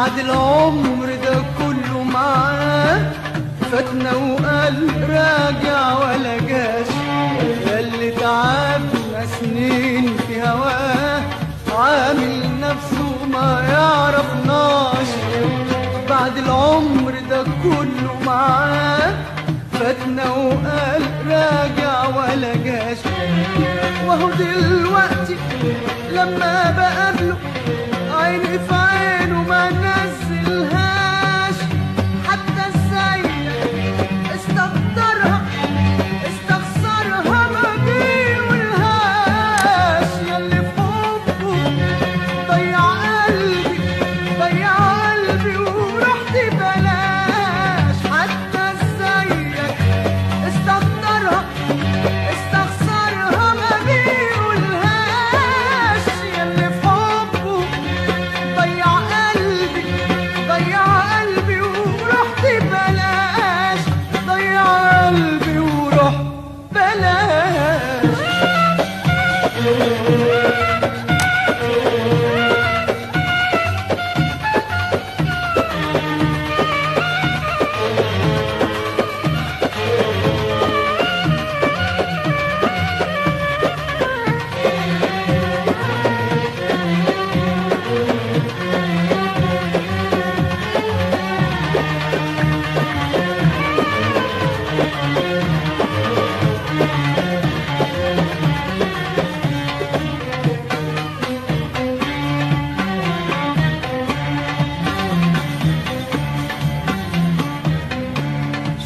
بعد العمر ده كله معاه فاتنا وقال راجع ولا جاش. ياللي تعبنا سنين في هواه عامل نفسه ما يعرفناش. بعد العمر ده كله معاه فاتنا وقال راجع ولا جاش. وهو دلوقتي لما بقابله عيني في عينه ما نزلهاش. حتى السيد استقدرها استخسرها ما بيقولهاش. ياللي في حبه ضيع قلبي ضيع قلبي ورحت بلاش. حتى السيد استقدرها استخسرها ما بيقولهاش. ياللي في حبه ضيع قلبي ضيع قلبي ورحت بلاش. ضيع قلبي ورحت بلاش.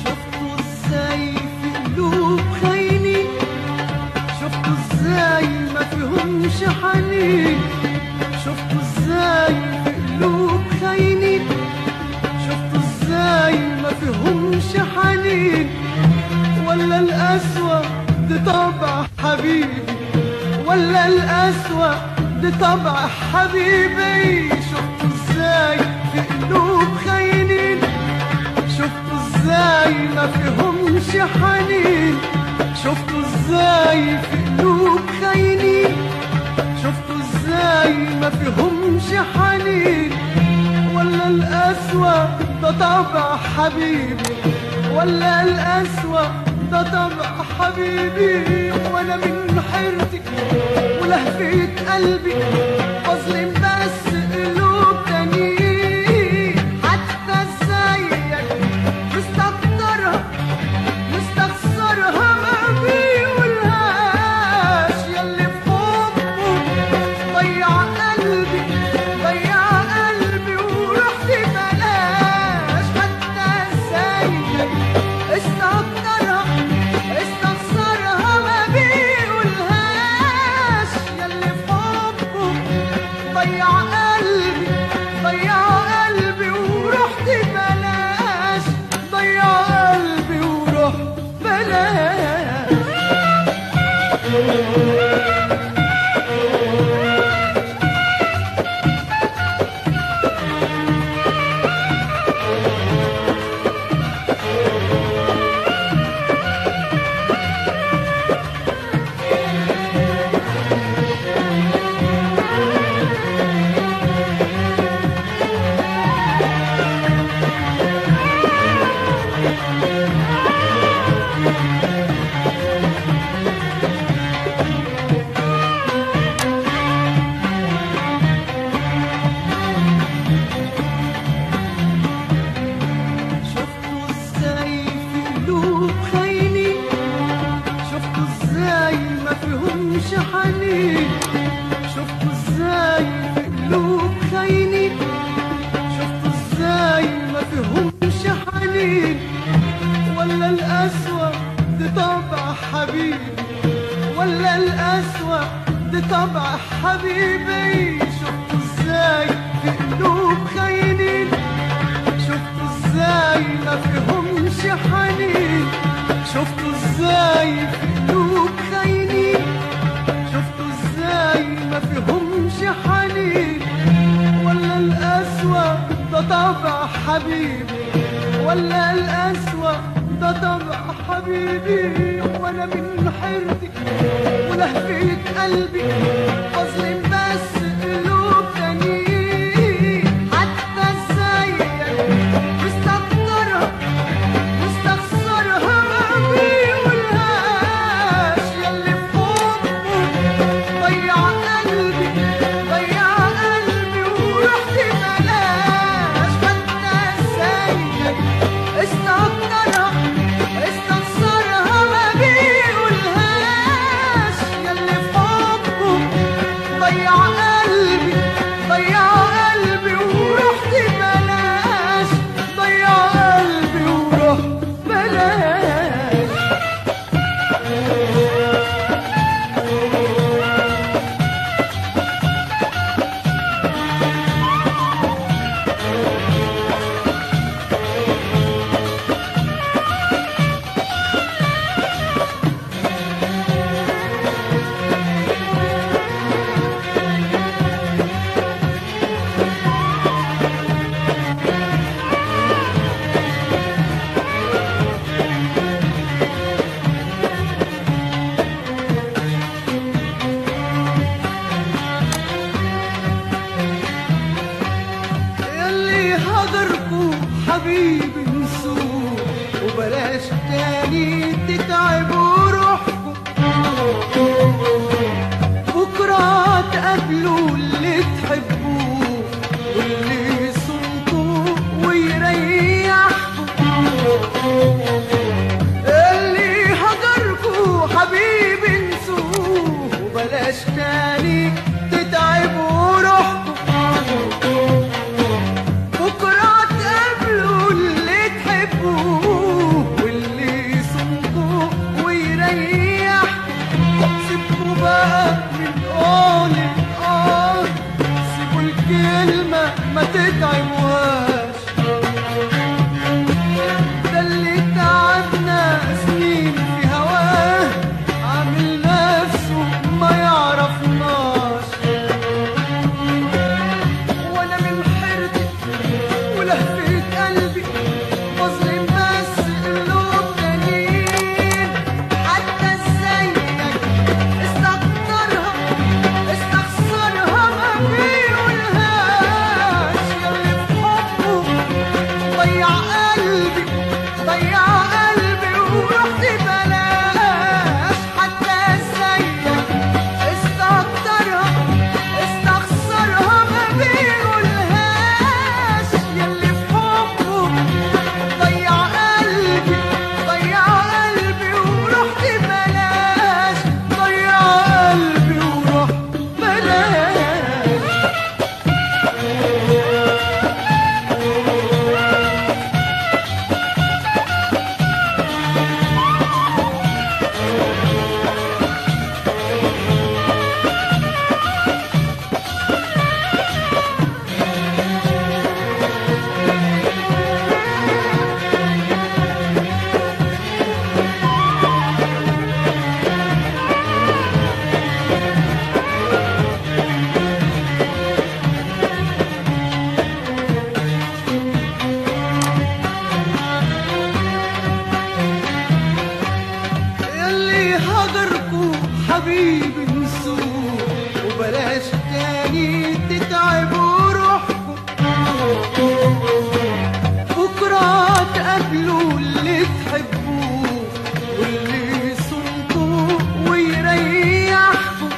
شفتوا ازاي في قلوب خاينين. شفتوا ازاي ما فيهمش حنين. شفتوا ازاي في قلوب خاينين. شفتوا ازاي ما فيهمش حنين. ولا القسوة دي طبع حبيبي ولا القسوة دي طبع حبيبي. شفتوا ازاي في قلوب خاينين. شفتوا ازاي ما فيهمش حنين. شفتوا ازاي في قلوب خاينين. شفتوا ازاي ما فيهمش حنين. ولا القسوة ده طبع حبيبي ولا القسوة ده طبع حبيبي. وانا من حيرتي ولهفة قلبي بظلم بس قلوب تانيين. حتى ازيك مستقدرها مستخسرها ما بيقولهاش. ياللي في حبه ضيع قلبي ضيع قلبي ورحت بلاش. حتى ازيك استقدرها استخسرها ما بيقولهاش. ياللي في حبه ضيع قلبي ضيع قلبي ورحت بلاش. ضيع قلبي ورحت بلاش. شفتوا ازاي في قلوب خاينين. شفتوا ازاي ما فيهمش حنين. شفتوا ازاي في قلوب خاينين. شفتوا ازاي ما فيهمش حنين. ولا القسوة دي طبع حبيبي ولا القسوة دي طبع حبيبي. شفتوا ازاي في قلوب خاينين. شفتوا ازاي ما فيهمش حنين. شفتوا ازاي في قلوب خاينين. شفتوا ازاي ما فيهمش حنين. ولا القسوة ده طبع حبيبي ولا القسوة ده طبع حبيبي. وانا من حيرتي ولهفة قلبي بظلم بس قلوب تانيين. حتى حبيبي انسوه وبلاش تاني تتعبوا روحكم. بكرة تقابلوا اللي تحبوه واللي يصمتوا ويريحكم. اللي هجركوا حبيبي انسوه وبلاش تاني تتعبوا روحكم. بكرة تقابلوا اللي تحبوه واللي يصمتوا ويريحكم. سيبكوا بقى من قول سيبوا الكلمة ما تتعبوهاش. ده اللي تعبنا سنين في هواه عامل نفسه ما يعرفناش. وانا من حيرتي ولهفة قلبي بظلم بس قلوب تانيين. حتى زيك استخسرها ما بيقولهاش. ياللي في حبه ضيع قلبي ورحت بلاش. حتى زيك استخسرها ما بيقولهاش. ياللي في حبه ضيع قلبي ورحت بلاش. ضيع قلبي ورحت بلاش. ياللي هجركوا حبيبي انسوه وبلاش تاني تتعبوا روحكم. بكرة تقابلوا اللي تحبوه واللي يصمتوا ويريحكم.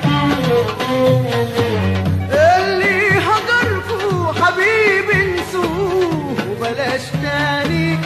اللي هجركوا حبيبي انسوه وبلاش تاني